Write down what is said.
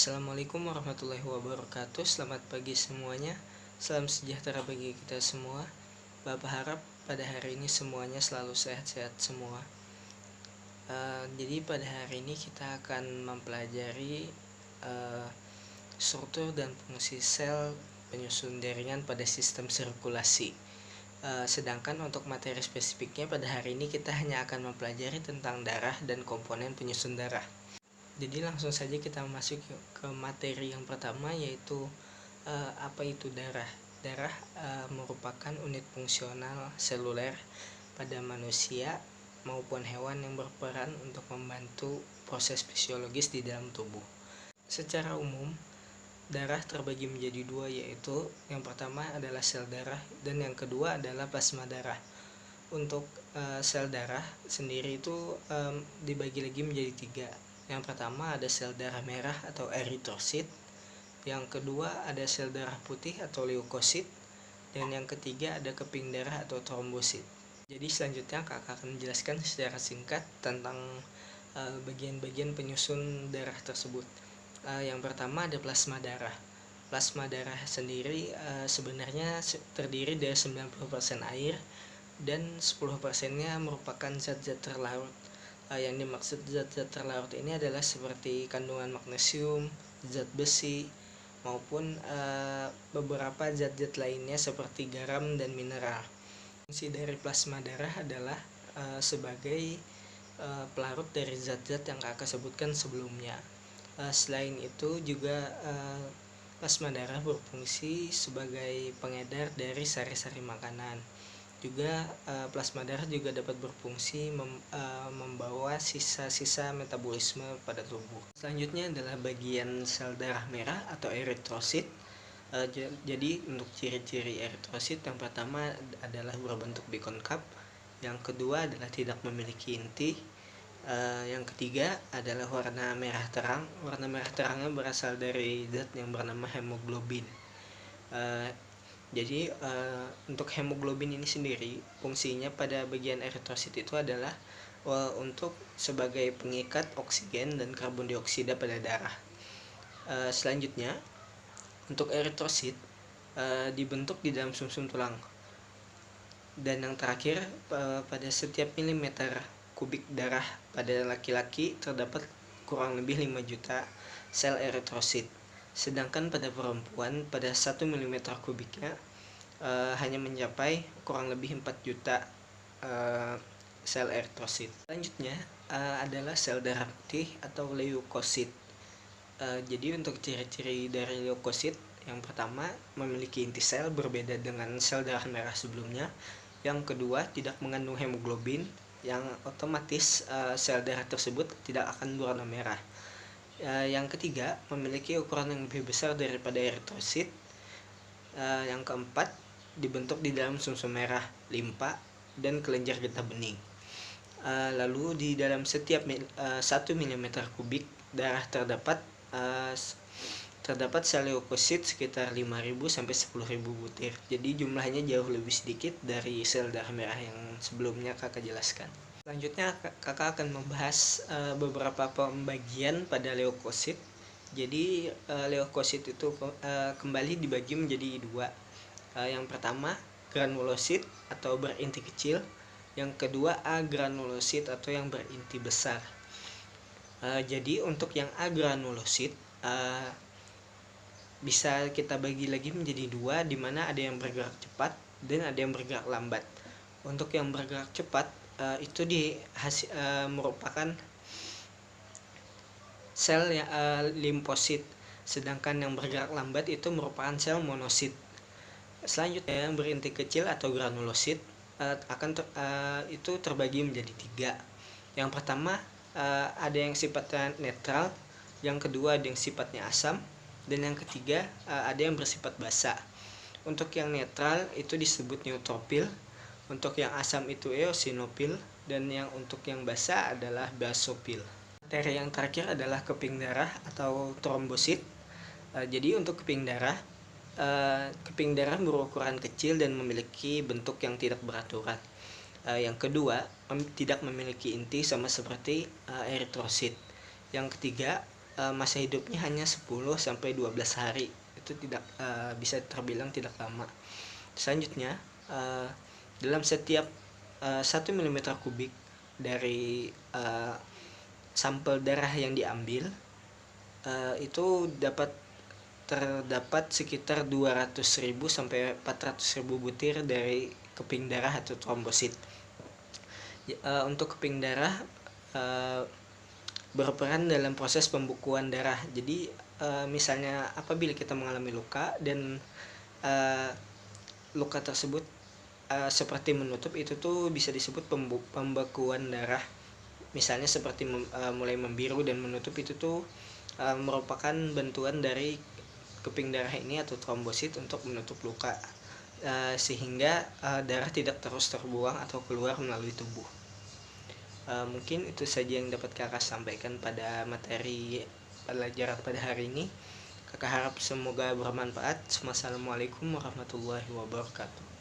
Assalamualaikum warahmatullahi wabarakatuh. Selamat pagi semuanya. Salam sejahtera bagi kita semua. Bapak harap pada hari ini semuanya selalu sehat-sehat semua. Jadi pada hari ini kita akan mempelajari struktur dan fungsi sel penyusun jaringan pada sistem sirkulasi. Sedangkan untuk materi spesifiknya pada hari ini kita hanya akan mempelajari tentang darah dan komponen penyusun darah. Jadi langsung saja kita masuk ke materi yang pertama, yaitu apa itu darah. Darah merupakan unit fungsional seluler pada manusia maupun hewan yang berperan untuk membantu proses fisiologis di dalam tubuh. Secara umum, darah terbagi menjadi dua, yaitu yang pertama adalah sel darah dan yang kedua adalah plasma darah. Untuk sel darah sendiri itu dibagi lagi menjadi tiga. Yang pertama ada sel darah merah atau eritrosit, yang kedua ada sel darah putih atau leukosit, dan yang ketiga ada keping darah atau trombosit. Jadi selanjutnya kakak akan menjelaskan secara singkat tentang bagian-bagian penyusun darah tersebut. Yang pertama ada plasma darah. Plasma darah sendiri sebenarnya terdiri dari 90% air dan 10%-nya merupakan zat-zat terlarut. Yang dimaksud zat-zat terlarut ini adalah seperti kandungan magnesium, zat besi, maupun beberapa zat-zat lainnya seperti garam dan mineral. Fungsi dari plasma darah adalah sebagai pelarut dari zat-zat yang kakak sebutkan sebelumnya. Selain itu juga plasma darah berfungsi sebagai pengedar dari sari-sari makanan. Juga plasma darah juga dapat berfungsi membawa sisa-sisa metabolisme pada tubuh. Selanjutnya adalah bagian sel darah merah atau eritrosit. Jadi untuk ciri-ciri eritrosit, yang pertama adalah berbentuk bikonkap, yang kedua adalah tidak memiliki inti, yang ketiga adalah warna merah terang. Warna merah terangnya berasal dari zat yang bernama hemoglobin. Jadi untuk hemoglobin ini sendiri fungsinya pada bagian eritrosit itu adalah untuk sebagai pengikat oksigen dan karbon dioksida pada darah. Selanjutnya untuk eritrosit dibentuk di dalam sumsum tulang. Dan yang terakhir, pada setiap milimeter kubik darah pada laki-laki terdapat kurang lebih 5 juta sel eritrosit. Sedangkan pada perempuan pada 1 mm kubiknya hanya mencapai kurang lebih 4 juta sel eritrosit. Selanjutnya adalah sel darah putih atau leukosit. Jadi untuk ciri-ciri dari leukosit, yang pertama memiliki inti sel berbeda dengan sel darah merah sebelumnya. Yang kedua tidak mengandung hemoglobin, yang otomatis sel darah tersebut tidak akan berwarna merah. Yang ketiga memiliki ukuran yang lebih besar daripada eritrosit. Yang keempat dibentuk di dalam sumsum merah, limpa, dan kelenjar getah bening. Lalu di dalam setiap 1 mm kubik darah terdapat sel leukosit sekitar 5.000 sampai 10.000 butir. Jadi jumlahnya jauh lebih sedikit dari sel darah merah yang sebelumnya kakak jelaskan. Selanjutnya kakak akan membahas beberapa pembagian pada leukosit. Jadi leukosit itu kembali dibagi menjadi dua. Yang pertama granulosit atau berinti kecil, yang kedua agranulosit atau yang berinti besar. Jadi untuk yang agranulosit bisa kita bagi lagi menjadi dua, di mana ada yang bergerak cepat dan ada yang bergerak lambat. Untuk yang bergerak cepat itu merupakan sel limfosit, sedangkan yang bergerak lambat itu merupakan sel monosit. Selanjutnya yang berinti kecil atau granulosit itu terbagi menjadi tiga. Yang pertama ada yang sifatnya netral, yang kedua ada yang sifatnya asam, dan yang ketiga ada yang bersifat basa. Untuk yang netral itu disebut neutrofil, untuk yang asam itu eosinofil, dan untuk yang basa adalah basofil. Materi yang terakhir adalah keping darah atau trombosit. Jadi untuk keping darah berukuran kecil dan memiliki bentuk yang tidak beraturan. Yang kedua tidak memiliki inti sama seperti eritrosit. Yang ketiga masa hidupnya hanya 10 sampai 12 hari. Itu tidak bisa terbilang tidak lama. Selanjutnya, dalam setiap 1 mm kubik dari sampel darah yang diambil, itu terdapat sekitar 200.000 sampai 400.000 butir dari keping darah atau trombosit. Untuk keping darah berperan dalam proses pembukuan darah. Jadi misalnya apabila kita mengalami luka dan luka tersebut seperti menutup, itu tuh bisa disebut pembekuan darah. Misalnya seperti mulai membiru dan menutup, itu tuh merupakan bantuan dari keping darah ini atau trombosit untuk menutup luka, sehingga darah tidak terus terbuang atau keluar melalui tubuh. Mungkin itu saja yang dapat kakak sampaikan pada materi pelajaran pada hari ini. Kakak harap semoga bermanfaat. Wassalamualaikum warahmatullahi wabarakatuh.